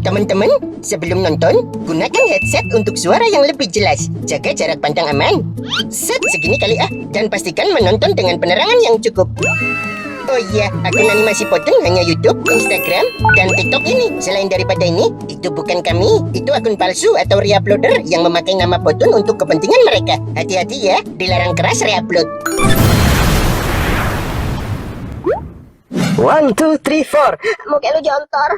Teman-teman, sebelum nonton, gunakan headset untuk suara yang lebih jelas. Jaga jarak pandang aman. Set segini kali dan pastikan menonton dengan penerangan yang cukup. Oh iya, akun animasi Potong hanya YouTube, Instagram, dan TikTok ini. Selain daripada ini, itu bukan kami. Itu akun palsu atau reuploader yang memakai nama Potong untuk kepentingan mereka. Hati-hati ya, dilarang keras reupload. 1, 2, 3, 4. Muka lu jontor.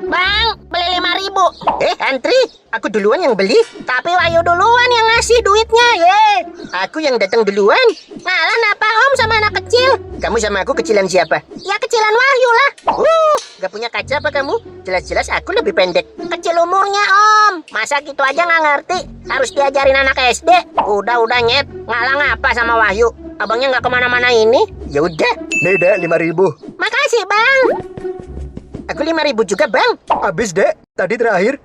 Bang, beli 5.000. Antri, aku duluan yang beli. Tapi Wahyu duluan yang ngasih duitnya, ye. Aku yang datang duluan. Ngalah napa om sama anak kecil? Kamu sama aku kecilan siapa? Ya kecilan Wahyu lah. Gak punya kaca apa kamu? Jelas-jelas aku lebih pendek. Kecil umurnya om. Masa gitu aja nggak ngerti? Harus diajarin anak SD. Udah nyet. Ngalah ngapa sama Wahyu? Abangnya nggak kemana-mana ini? Ya udah. Nih dek, 5.000. Makasih bang. Aku 5.000 juga bang. Habis dek, tadi terakhir.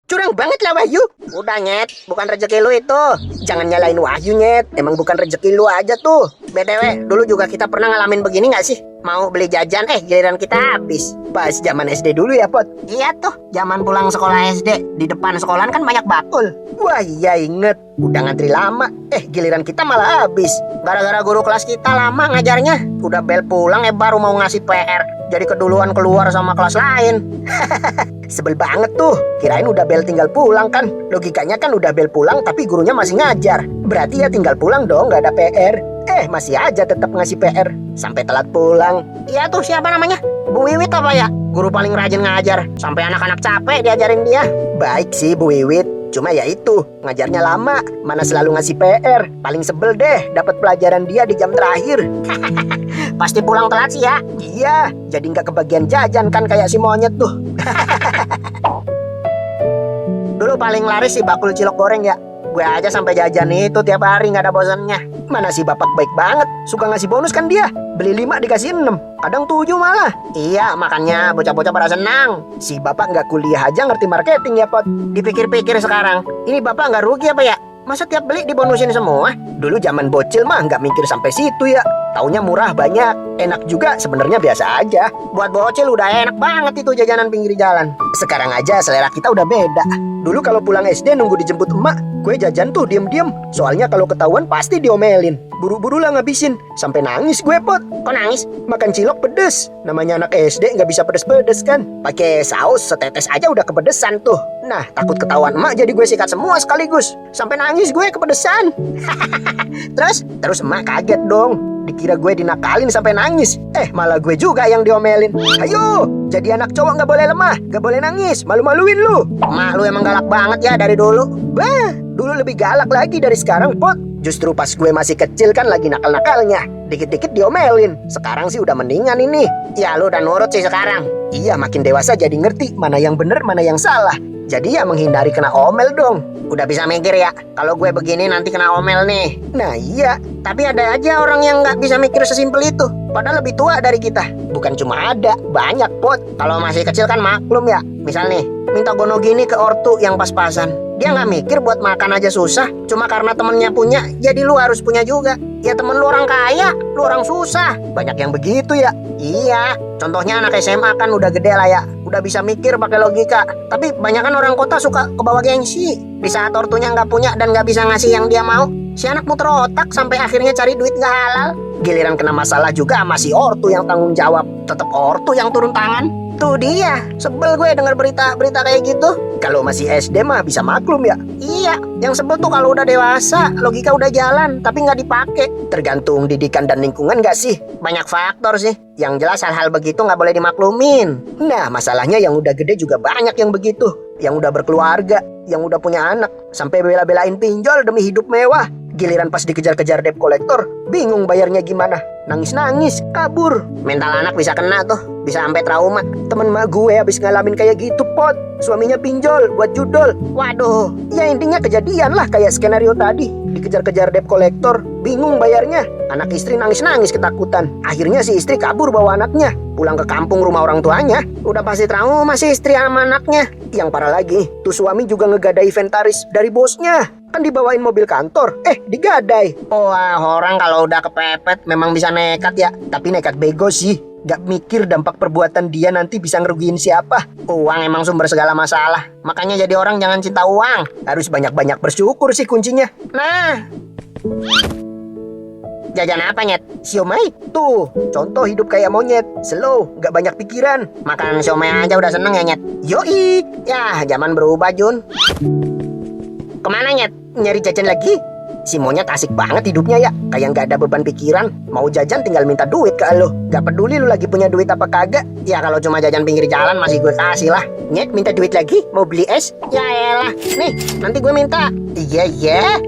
Curang banget lah Wahyu. Udah nyet, bukan rezeki lu itu. Jangan nyalain Wahyu nyet. Emang bukan rezeki lu aja tuh. BTW, dulu juga kita pernah ngalamin begini nggak sih? Mau beli jajan, giliran kita habis. Pas zaman SD dulu ya Pot. Iya tuh, zaman pulang sekolah SD. Di depan sekolahan kan banyak bakul. Wah iya inget. Udah ngantri lama. Giliran kita malah habis. Gara-gara guru kelas kita lama ngajarnya. Udah bel pulang baru mau ngasih PR. Jadi keduluan keluar sama kelas lain. Sebel banget tuh. Kirain udah bel tinggal pulang kan. Logikanya kan udah bel pulang tapi gurunya masih ngajar. Berarti ya tinggal pulang dong, gak ada PR. Masih aja tetap ngasih PR. Sampai telat pulang. Iya tuh, siapa namanya? Bu Wiwit apa ya? Guru paling rajin ngajar. Sampai anak-anak capek diajarin dia. Baik sih Bu Wiwit. Cuma ya itu, ngajarnya lama. Mana selalu ngasih PR. Paling sebel deh dapat pelajaran dia di jam terakhir. Pasti pulang telat sih ya. Iya, jadi nggak kebagian jajan kan kayak si monyet tuh. Dulu paling laris sih bakul cilok goreng ya. Gue aja sampai jajan itu tiap hari nggak ada bosannya. Mana si bapak baik banget. Suka ngasih bonus kan dia. Beli 5 dikasih 6. Kadang 7 malah. Iya, makanya bocah-bocah pada senang. Si bapak nggak kuliah aja ngerti marketing ya Pot. Dipikir-pikir sekarang, ini bapak nggak rugi apa ya? Masa tiap beli dibonusin semua? Dulu zaman bocil mah nggak mikir sampai situ ya. Taunya murah banyak. Enak juga sebenarnya biasa aja. Buat bocil udah enak banget itu jajanan pinggir jalan. Sekarang aja selera kita udah beda. Dulu kalau pulang SD nunggu dijemput emak, gue jajan tuh diem-diem. Soalnya kalau ketahuan pasti diomelin. Buru-buru lah ngabisin. Sampai nangis gue Pot. Kok nangis? Makan cilok pedes. Namanya anak SD nggak bisa pedes-pedes kan. Pakai saus setetes aja udah kepedesan tuh. Nah takut ketahuan emak jadi gue sikat semua sekaligus. Sampai nangis gue kepedesan. Terus emak kaget dong. Dikira gue dinakalin sampai nangis. Malah gue juga yang diomelin. Ayo, jadi anak cowok nggak boleh lemah, nggak boleh nangis, malu-maluin lu. Emak lu emang galak banget ya dari dulu. Bah, dulu lebih galak lagi dari sekarang Pot. Justru pas gue masih kecil kan lagi nakal-nakalnya. Dikit-dikit diomelin. Sekarang sih udah mendingan ini. Ya lu udah nurut sih sekarang. Iya, makin dewasa jadi ngerti mana yang bener, mana yang salah. Jadi ya menghindari kena omel dong. Udah bisa mikir ya, kalau gue begini nanti kena omel nih. Nah iya, tapi ada aja orang yang nggak bisa mikir sesimpel itu. Padahal lebih tua dari kita. Bukan cuma ada, banyak Pot. Kalau masih kecil kan maklum ya. Misal nih, minta gono gini ke ortu yang pas-pasan. Dia nggak mikir buat makan aja susah. Cuma karena temennya punya, jadi lu harus punya juga. Ya temen lu orang kaya, lu orang susah. Banyak yang begitu ya. Iya, contohnya anak SMA kan udah gede lah ya. Udah bisa mikir pakai logika. Tapi banyak kan orang kota suka kebawa gengsi. Di saat ortunya nggak punya dan nggak bisa ngasih yang dia mau, si anak muter otak sampai akhirnya cari duit nggak halal. Giliran kena masalah juga sama si ortu yang tanggung jawab. Tetap ortu yang turun tangan. Tuh dia, sebel gue denger berita-berita kayak gitu. Kalau masih SD mah bisa maklum ya. Iya, yang sebel tuh kalau udah dewasa, logika udah jalan, tapi nggak dipakai. Tergantung didikan dan lingkungan nggak sih? Banyak faktor sih. Yang jelas hal-hal begitu nggak boleh dimaklumin. Nah, masalahnya yang udah gede juga banyak yang begitu. Yang udah berkeluarga, yang udah punya anak, sampai bela-belain pinjol demi hidup mewah. Giliran pas dikejar-kejar debt collector, bingung bayarnya gimana. Nangis-nangis, kabur. Mental anak bisa kena tuh, bisa sampai trauma. Temen mak gue habis ngalamin kayak gitu Pot. Suaminya pinjol buat judol. Waduh, ya intinya kejadian lah kayak skenario tadi. Dikejar-kejar debt collector, bingung bayarnya. Anak istri nangis-nangis ketakutan. Akhirnya si istri kabur bawa anaknya. Pulang ke kampung rumah orang tuanya. Udah pasti trauma si istri sama anaknya. Yang parah lagi, tuh suami juga ngegadai inventaris dari bosnya. Kan dibawain mobil kantor, digadai. Wah, orang kalau udah kepepet memang bisa nekat ya. Tapi nekat bego sih. Gak mikir dampak perbuatan dia nanti bisa ngerugiin siapa. Uang emang sumber segala masalah. Makanya jadi orang jangan cinta uang. Harus banyak-banyak bersyukur sih kuncinya. Nah, jajan apa, Nyet? Siomay. Tuh, contoh hidup kayak monyet. Slow, gak banyak pikiran. Makan siomay aja udah seneng ya, Nyet? Yoi. Ya, zaman berubah, Jun. Kemana, Nyet? Nyari jajan lagi? Si monyet asik banget hidupnya ya. Kayak gak ada beban pikiran. Mau jajan tinggal minta duit ke lo. Gak peduli lu lagi punya duit apa kagak. Ya kalau cuma jajan pinggir jalan masih gue kasih lah. Nyet, minta duit lagi? Mau beli es? Ya elah. Nih, nanti gue minta. Iya.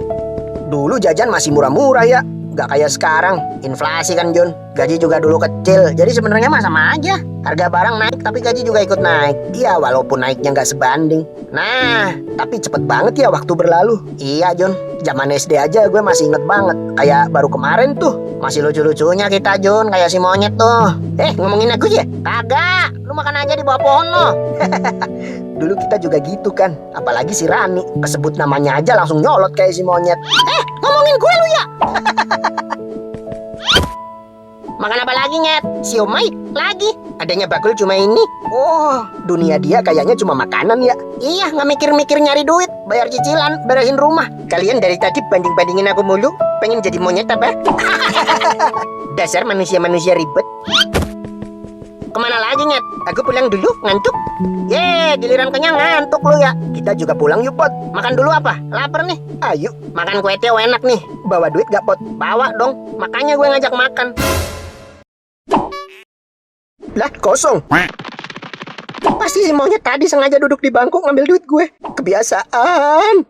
Dulu jajan masih murah-murah ya. Gak kayak sekarang. Inflasi kan, Jun. Gaji juga dulu kecil. Jadi sebenarnya mah sama aja. Harga barang naik tapi gaji juga ikut naik. Iya, walaupun naiknya gak sebanding. Nah, tapi cepet banget ya waktu berlalu. Iya, Jun. Zaman SD aja gue masih inget banget. Kayak baru kemarin tuh. Masih lucu-lucunya kita, Jun. Kayak si monyet tuh. Ngomongin aku ya? Kagak. Lu makan aja di bawah pohon lo. Dulu kita juga gitu kan. Apalagi si Rani. Kesebut namanya aja langsung nyolot kayak si monyet. Ngomongin gue lu ya? Makan apa lagi, Nyet? Siomay lagi. Adanya bakul cuma ini. Oh, dunia dia kayaknya cuma makanan ya. Iya, nggak mikir-mikir nyari duit, bayar cicilan, beresin rumah. Kalian dari tadi banding-bandingin aku mulu. Pengen jadi monyet apa? Dasar manusia-manusia ribet. Kemana lagi, Nyet? Aku pulang dulu, ngantuk. Giliran kenyang ngantuk lu ya. Kita juga pulang yuk, Pot. Makan dulu apa? Lapar nih. Ayo. Makan kue tiaw enak nih. Bawa duit gak, Pot? Bawa dong. Makanya gue ngajak makan. Lah, kosong. Pasti si monyet tadi sengaja duduk di bangku ngambil duit gue. Kebiasaan.